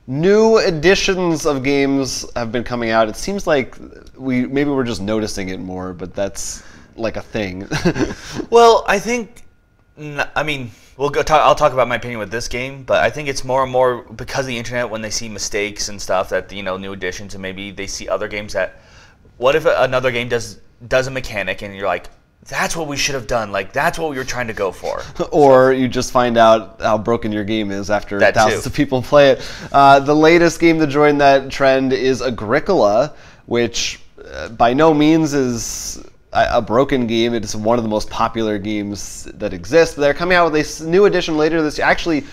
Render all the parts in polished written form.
new editions of games have been coming out. It seems like maybe we're just noticing it more, but that's like a thing. Well, I think, I mean, I'll talk about my opinion with this game, but I think it's more and more because of the internet when they see mistakes and stuff that, new additions, and maybe they see other games that, what if another game does a mechanic and you're like, that's what we should have done. Like, that's what we were trying to go for. Or you just find out how broken your game is after thousands of people play it. The latest game to join that trend is Agricola, which by no means is a broken game. It is one of the most popular games that exist. They're coming out with a new edition later this year. Actually,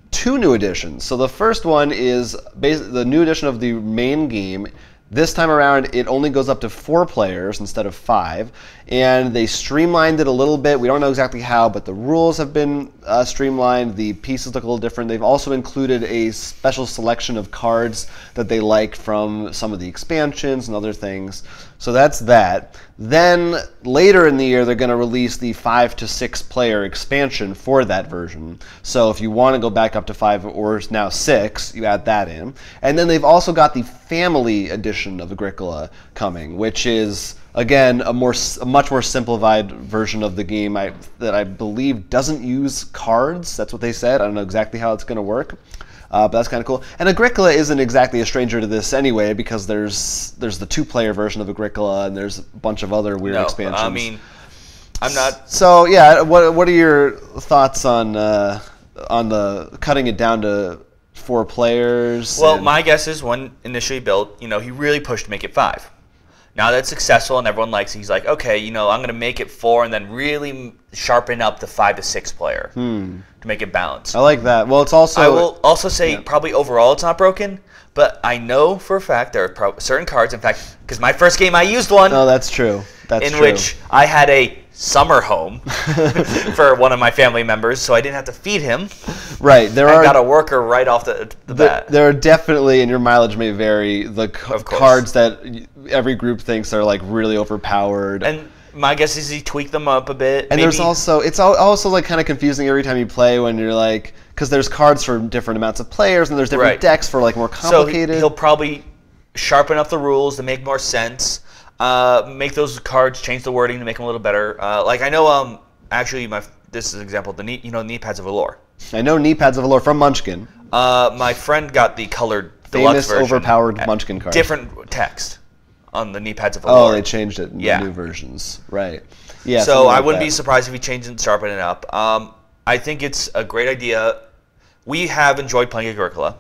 2 new editions. So the first one is the new edition of the main game. This time around, it only goes up to 4 players instead of 5, and they streamlined it a little bit. We don't know exactly how, but the rules have been streamlined. The pieces look a little different. They've also included a special selection of cards that they like from some of the expansions and other things. So that's that. Then later in the year, they're going to release the 5 to 6 player expansion for that version. So if you want to go back up to 5 or now 6, you add that in. And then they've also got the family edition of Agricola coming, which is, again, a much more simplified version of the game that I believe doesn't use cards. That's what they said. I don't know exactly how it's going to work. But that's kind of cool. And Agricola isn't exactly a stranger to this anyway, because there's the 2-player version of Agricola, and there's a bunch of other weird expansions. I mean, I'm not. So yeah, what are your thoughts on the cutting it down to 4 players? Well, my guess is when initially built, he really pushed to make it 5. Now that's successful and everyone likes it, he's like, okay, I'm going to make it 4 and then really sharpen up the 5 to 6 player to make it balanced. I like that. Well, it's also... I will also say probably overall it's not broken, but I know for a fact there are certain cards, in fact, because my first game I used one. No, that's true. In which I had a summer home for one of my family members, so I didn't have to feed him. Right. I got a worker right off the bat. There are definitely, and your mileage may vary, the cards that every group thinks are like really overpowered. And my guess is he tweaked them up a bit. And it's also like kind of confusing every time you play when you're like, because there's cards for different amounts of players and there's different decks for like more complicated. So he'll probably sharpen up the rules to make more sense. Make those cards, change the wording to make them a little better. Like I know, actually, this is an example. The knee pads of Allure. I know knee pads of Allure from Munchkin. My friend got the colored deluxe version. Overpowered Munchkin card. Different text on the knee pads of Allure. Oh, they changed it in the new versions, right? Yeah. So I wouldn't be surprised if he changed it and sharpened it up. I think it's a great idea. We have enjoyed playing Agricola.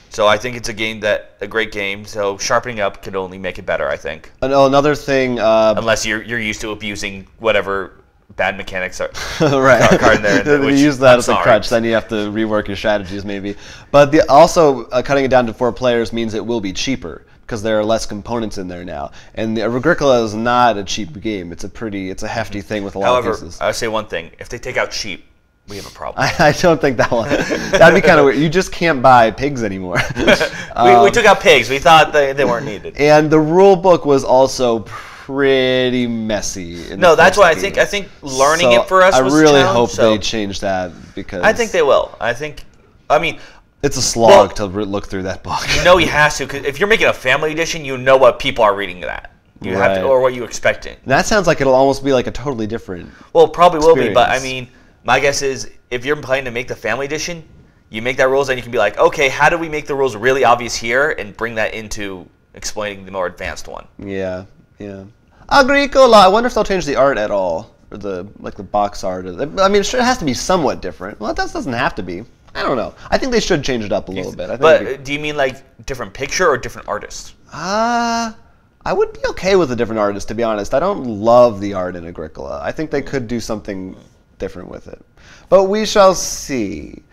So I think it's a great game. So sharpening up could only make it better, I think. Another thing, unless you're used to abusing whatever bad mechanics are right. card in there. You use that as a crutch, then you have to rework your strategies maybe. But also cutting it down to 4 players means it will be cheaper because there are less components in there now. And the Agricola is not a cheap game. It's a hefty thing with a lot of pieces. I would say one thing: if they take out cheap, we have a problem. I don't think that'd be kind of weird. You just can't buy pigs anymore. We took out pigs. We thought they weren't needed. And the rule book was also pretty messy. No, that's why I think learning it for us was a challenge. I really hope they change that because I think they will. I mean, it's a slog to look through that book. He has to, because if you're making a family edition, you know what people are reading that. You have to, or what you're expecting. And that sounds like it'll almost be like a totally different. Well, it probably will be, but I mean, my guess is if you're planning to make the family edition, you make that rules and you can be like, okay, how do we make the rules really obvious here and bring that into explaining the more advanced one? Yeah. Agricola. I wonder if they'll change the art at all, or the box art. I mean, it has to be somewhat different. Well, that doesn't have to be. I don't know. I think they should change it up a little bit. But do you mean like different picture or different artist? I would be okay with a different artist, to be honest. I don't love the art in Agricola. I think they could do something different with it. But we shall see.